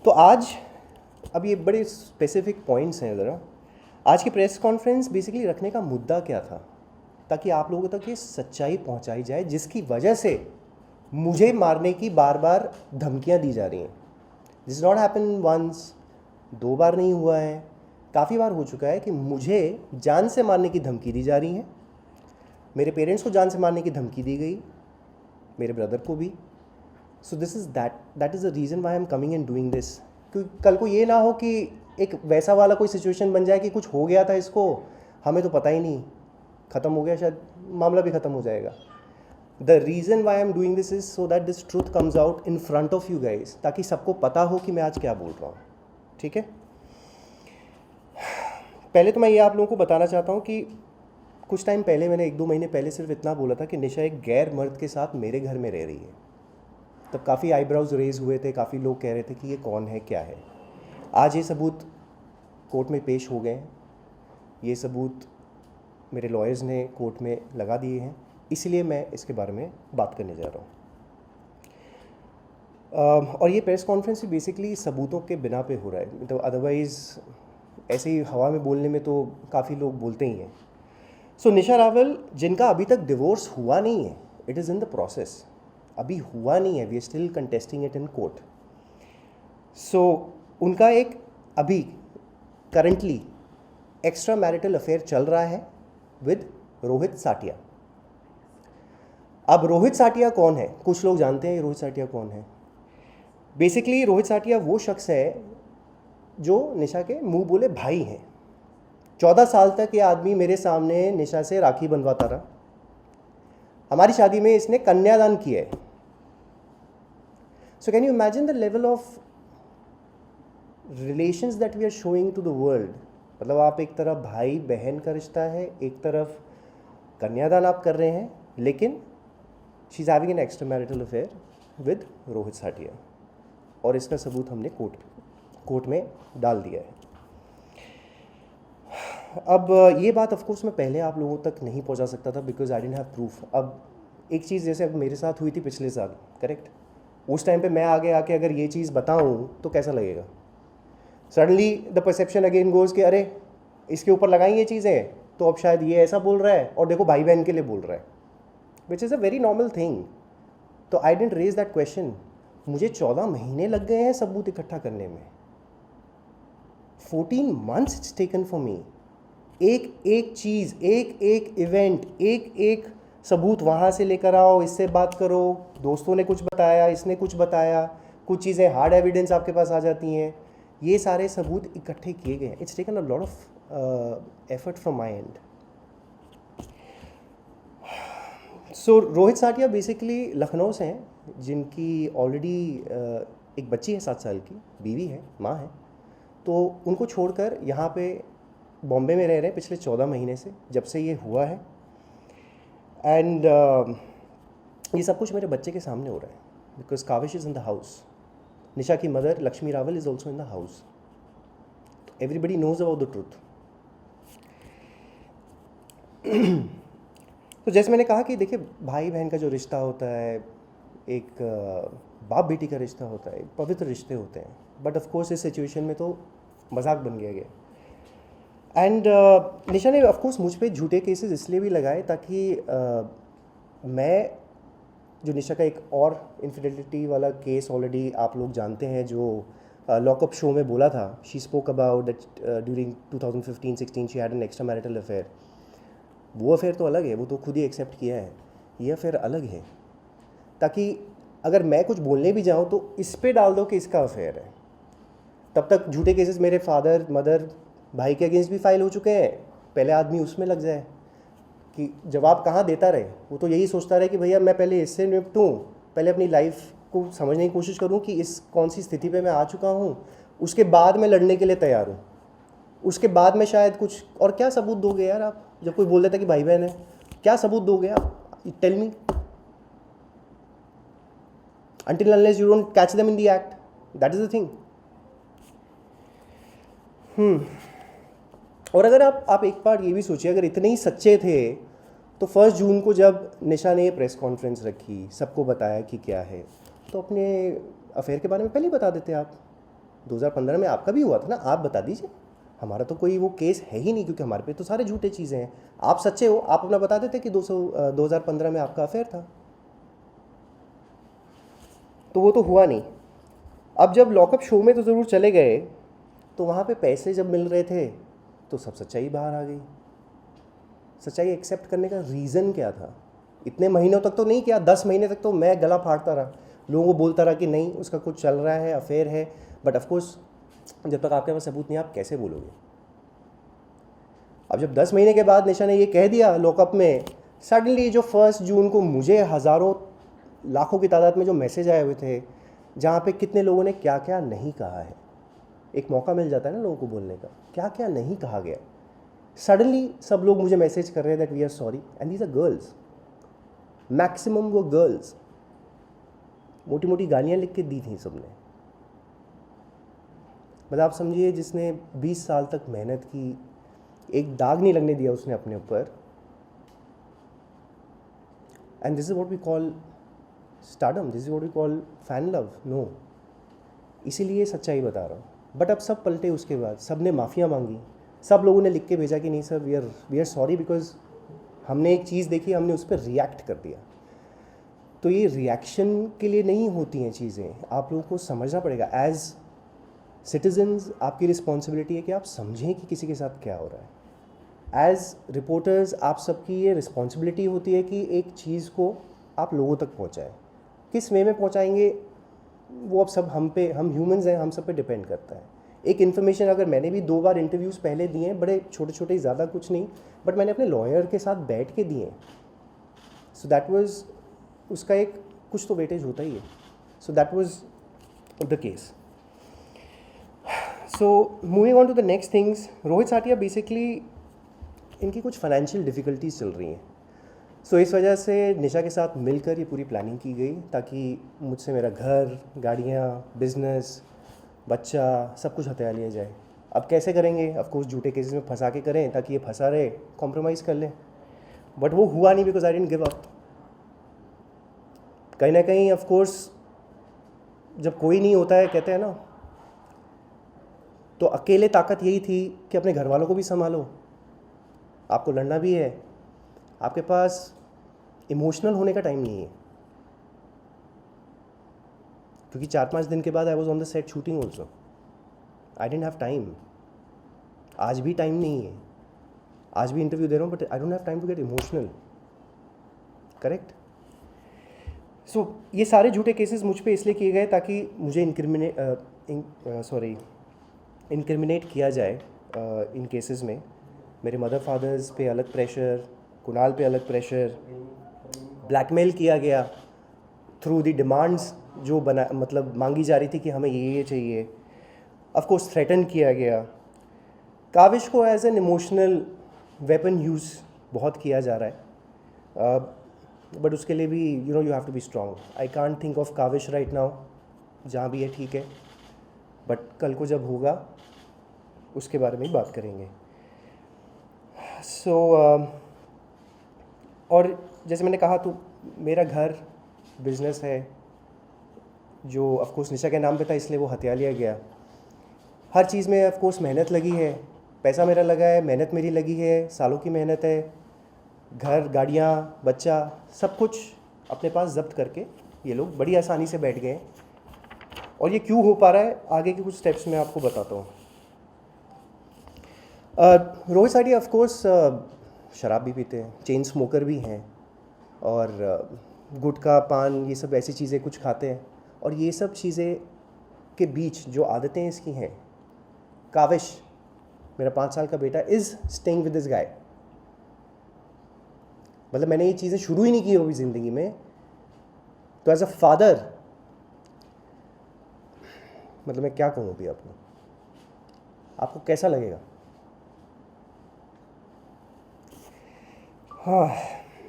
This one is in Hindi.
तो आज अब ये बड़े स्पेसिफिक पॉइंट्स हैं ज़रा। आज की प्रेस कॉन्फ्रेंस बेसिकली रखने का मुद्दा क्या था, ताकि आप लोगों तक ये सच्चाई पहुंचाई जाए जिसकी वजह से मुझे मारने की बार बार धमकियां दी जा रही हैं। दिस नॉट हैपन वंस, 2 बार नहीं हुआ है, काफ़ी बार हो चुका है कि मुझे जान से मारने की धमकी दी जा रही है। मेरे पेरेंट्स को जान से मारने की धमकी दी गई, मेरे ब्रदर को भी। So this is that is the reason why I am coming and doing this. क्योंकि कल को ये ना हो कि एक वैसा वाला कोई सिचुएशन बन जाए कि कुछ हो गया था इसको, हमें तो पता ही नहीं, ख़त्म हो गया, शायद मामला भी ख़त्म हो जाएगा। The reason why I am doing this is so that this truth comes out in front of you guys, ताकि सबको पता हो कि मैं आज क्या बोल रहा हूँ। ठीक है, पहले तो मैं ये आप लोगों को बताना चाहता हूँ कि कुछ टाइम पहले मैंने 1-2 महीने पहले सिर्फ इतना बोला था कि निशा एक गैर मर्द के साथ मेरे घर में रह रही है। तब काफ़ी आईब्राउज रेज हुए थे, काफ़ी लोग कह रहे थे कि ये कौन है, क्या है। आज ये सबूत कोर्ट में पेश हो गए हैं, ये सबूत मेरे लॉयर्स ने कोर्ट में लगा दिए हैं, इसलिए मैं इसके बारे में बात करने जा रहा हूँ। और ये प्रेस कॉन्फ्रेंस भी बेसिकली सबूतों के बिना पे हो रहा है, तो अदरवाइज़ ऐसे ही हवा में बोलने में तो काफ़ी लोग बोलते ही हैं। सो निशा रावल, जिनका अभी तक डिवोर्स हुआ नहीं है, it is in the process, अभी हुआ नहीं है, we are still contesting it in court. So उनका एक अभी करंटली एक्स्ट्रा मैरिटल अफेयर चल रहा है विद रोहित साटिया। अब रोहित साटिया कौन है? कुछ लोग जानते हैं रोहित साटिया कौन है। बेसिकली रोहित साटिया वो शख्स है जो निशा के मुंह बोले भाई हैं। 14 साल तक ये आदमी मेरे सामने निशा से राखी बंधवाता रहा। हमारी शादी में इसने कन्यादान किया है। So can you imagine the level of relations that we are showing to the world. मतलब आप एक तरफ भाई बहन का रिश्ता है, एक तरफ कन्यादान आप कर रहे हैं, लेकिन she is having an extra marital affair with Rohit Sathiya, और इसका सबूत हमने कोर्ट में डाल दिया है। अब ये बात ऑफ कोर्स मैं पहले आप लोगों तक नहीं पहुंचा सकता था because I didn't have proof. अब एक चीज़ जैसे अब मेरे साथ हुई थी पिछले साल, करेक्ट, उस टाइम पे मैं आगे आके अगर ये चीज़ बताऊं तो कैसा लगेगा। Suddenly the perception again goes कि अरे इसके ऊपर लगाई ये चीज़ें, तो अब शायद ये ऐसा बोल रहा है, और देखो भाई बहन के लिए बोल रहा है, which is a very normal thing. तो I didn't raise that question. मुझे 14 महीने लग गए हैं सबूत इकट्ठा करने में। 14 months it's taken for me. एक एक चीज़, एक एक इवेंट, एक एक सबूत वहाँ से लेकर आओ, इससे बात करो, दोस्तों ने कुछ बताया, इसने कुछ बताया, कुछ चीज़ें हार्ड एविडेंस आपके पास आ जाती हैं, ये सारे सबूत इकट्ठे किए गए हैं। It's taken a lot of effort from my end. So Rohit Satia basically Lucknow से हैं, जिनकी ऑलरेडी एक बच्ची है, 7 साल की, बीवी है, माँ है। तो उनको छोड़कर यहाँ पे बॉम्बे में रह रहे हैं पिछले 14 महीने से, जब से ये हुआ है। एंड ये सब कुछ मेरे बच्चे के सामने हो रहा है because Kavish is in the house. Nisha की mother Lakshmi Rawal is also in the house. Everybody knows about the truth. तो जैसे मैंने कहा कि देखिए, भाई बहन का जो रिश्ता होता है, एक बाप बेटी का रिश्ता होता है, पवित्र रिश्ते होते हैं, बट ऑफ कोर्स इस सिचुएशन में तो मजाक बन गया। एंड निशा ने ऑफ कोर्स मुझ पे झूठे केसेस इसलिए भी लगाए ताकि मैं, जो निशा का एक और इनफिडेलिटी वाला केस ऑलरेडी आप लोग जानते हैं, जो लॉकअप शो में बोला था, she spoke about that during 2015-16 she had an extra marital affair. वो अफेयर तो अलग है, वो तो खुद ही एक्सेप्ट किया है, ये अफेयर अलग है। ताकि अगर मैं कुछ बोलने भी जाऊँ तो इस पे डाल दो कि इसका अफेयर है, तब तक झूठे केसेस मेरे फादर, मदर, भाई के अगेंस्ट भी फाइल हो चुके हैं। पहले आदमी उसमें लग जाए कि जवाब कहाँ देता रहे, वो तो यही सोचता रहे कि भैया मैं पहले इससे निपटूँ, पहले अपनी लाइफ को समझने की कोशिश करूँ कि इस कौन सी स्थिति पे मैं आ चुका हूँ, उसके बाद मैं लड़ने के लिए तैयार हूँ, उसके बाद में शायद कुछ। और क्या सबूत दोगे यार आप? जब कोई बोल देता कि भाई बहन है, क्या सबूत दोगे आप? Tell me. until unless you don't catch them in the act, that is the thing. और अगर आप एक बार ये भी सोचिए, अगर इतने ही सच्चे थे तो 1 जून को जब निशा ने प्रेस कॉन्फ्रेंस रखी, सबको बताया कि क्या है, तो अपने अफेयर के बारे में पहले ही बता देते आप। 2015 में आपका भी हुआ था ना, आप बता दीजिए। हमारा तो कोई वो केस है ही नहीं, क्योंकि हमारे पे तो सारे झूठे चीज़ें हैं। आप सच्चे हो, आप अपना बता देते कि 2015 में आपका अफेयर था। तो वो तो हुआ नहीं। अब जब लॉकअप शो में तो ज़रूर चले गए, तो वहाँ पे पैसे जब मिल रहे थे तो सब सच्चाई बाहर आ गई। सच्चाई एक्सेप्ट करने का रीज़न क्या था? इतने महीनों तक तो नहीं किया, 10 महीने तक तो मैं गला फाड़ता रहा, लोगों को बोलता रहा कि नहीं उसका कुछ चल रहा है, अफेयर है। बट ऑफकोर्स जब तक आपके पास सबूत नहीं, आप कैसे बोलोगे? अब जब 10 महीने के बाद निशा ने ये कह दिया लॉकअप में, सडनली जो 1 जून को मुझे हज़ारों लाखों की तादाद में जो मैसेज आए हुए थे, जहाँ पे कितने लोगों ने क्या क्या नहीं कहा है, एक मौका मिल जाता है ना लोगों को बोलने का, क्या क्या नहीं कहा गया। सडनली सब लोग मुझे मैसेज कर रहे हैं that we are sorry, and these are girls, maximum वो गर्ल्स। मोटी मोटी गालियाँ लिख के दी थी सबने। मतलब आप समझिए, जिसने 20 साल तक मेहनत की, एक दाग नहीं लगने दिया उसने अपने ऊपर, and this is what we call stardom, this is what we call fan love. No, इसीलिए सच्चाई बता रहा हूँ। बट अब सब पलटे उसके बाद, सब ने माफ़िया मांगी, सब लोगों ने लिख के भेजा कि नहीं sir we are sorry, because हमने एक चीज़ देखी, हमने उस पर रिएक्ट कर दिया। तो ये रिएक्शन के लिए नहीं होती हैं चीज़ें, आप लोगों को समझना पड़ेगा। एज सिटीजन्स आपकी रिस्पॉन्सिबिलिटी है कि आप समझें कि किसी के साथ क्या हो रहा है। एज रिपोर्टर्स आप सबकी ये रिस्पॉन्सिबिलिटी होती है कि एक चीज़ को आप लोगों तक पहुँचाएँ। किस वे में पहुँचाएंगे वो अब सब हम पे, हम ह्यूमंस हैं, हम सब पे डिपेंड करता है। एक इन्फॉर्मेशन अगर मैंने भी 2 बार इंटरव्यूज़ पहले दिए हैं, बड़े छोटे छोटे, ज़्यादा कुछ नहीं, बट मैंने अपने लॉयर के साथ बैठ के दिए। सो दैट वाज, उसका एक कुछ तो वेटेज होता ही है। So that was the case. So moving on to the next things, Rohit Satia basically इनकी कुछ फाइनेंशियल डिफ़िकल्टीज चल रही हैं। सो इस वजह से निशा के साथ मिलकर ये पूरी प्लानिंग की गई, ताकि मुझसे मेरा घर, गाड़ियाँ, बिजनेस, बच्चा, सब कुछ हथिया लिया जाए। अब कैसे करेंगे? ऑफ कोर्स झूठे केसेस में फंसा के करें ताकि ये फंसा रहे, कॉम्प्रोमाइज़ कर लें। बट वो हुआ नहीं, because I didn't give up. कहीं ना कहीं ऑफ कोर्स जब कोई नहीं होता है, कहते हैं ना, तो अकेले ताकत यही थी कि अपने घर वालों को भी संभालो, आपको लड़ना भी है, आपके पास इमोशनल होने का टाइम नहीं है। क्योंकि 4-5 दिन के बाद I was on the set shooting also, I didn't have time. आज भी टाइम नहीं है, आज भी इंटरव्यू दे रहा हूँ, but I don't have time to get emotional. Correct? So ये सारे झूठे केसेस मुझ पे इसलिए किए गए ताकि मुझे इनक्रिमिनेट किया जाए इन केसेस में। मेरे मदर फादर्स पे अलग प्रेशर, कुणाल पे अलग प्रेशर, ब्लैकमेल किया गया थ्रू द डिमांड्स जो बना, मतलब मांगी जा रही थी कि हमें ये चाहिए। ऑफ कोर्स थ्रेटन किया गया। काविश को as an emotional weapon use बहुत किया जा रहा है, बट उसके लिए भी you have to be strong. I can't think of Kavish right now, जहाँ भी है ठीक है, बट कल को जब होगा उसके बारे में ही बात करेंगे। सो और जैसे मैंने कहा, तो मेरा घर, बिजनेस है जो ऑफ कोर्स निशा के नाम पे था, इसलिए वो हथिया लिया गया। हर चीज़ में ऑफ कोर्स मेहनत लगी है, पैसा मेरा लगा है, मेहनत मेरी लगी है, सालों की मेहनत है। घर, गाड़ियाँ, बच्चा, सब कुछ अपने पास जब्त करके ये लोग बड़ी आसानी से बैठ गए। और ये क्यों हो पा रहा है, आगे के कुछ स्टेप्स मैं आपको बताता हूँ। रोहित साटिया ऑफ कोर्स शराब भी पीते हैं, चेन स्मोकर भी हैं, और गुटखा, पान, ये सब ऐसी चीज़ें कुछ खाते हैं। और ये सब चीज़ें के बीच जो आदतें इसकी हैं, काविश, मेरा 5 साल का बेटा, is staying with this guy. मतलब मैंने ये चीज़ें शुरू ही नहीं की होगी ज़िंदगी में, तो एज अ फादर, मतलब मैं क्या कहूँ अभी आपको कैसा लगेगा? हाँ,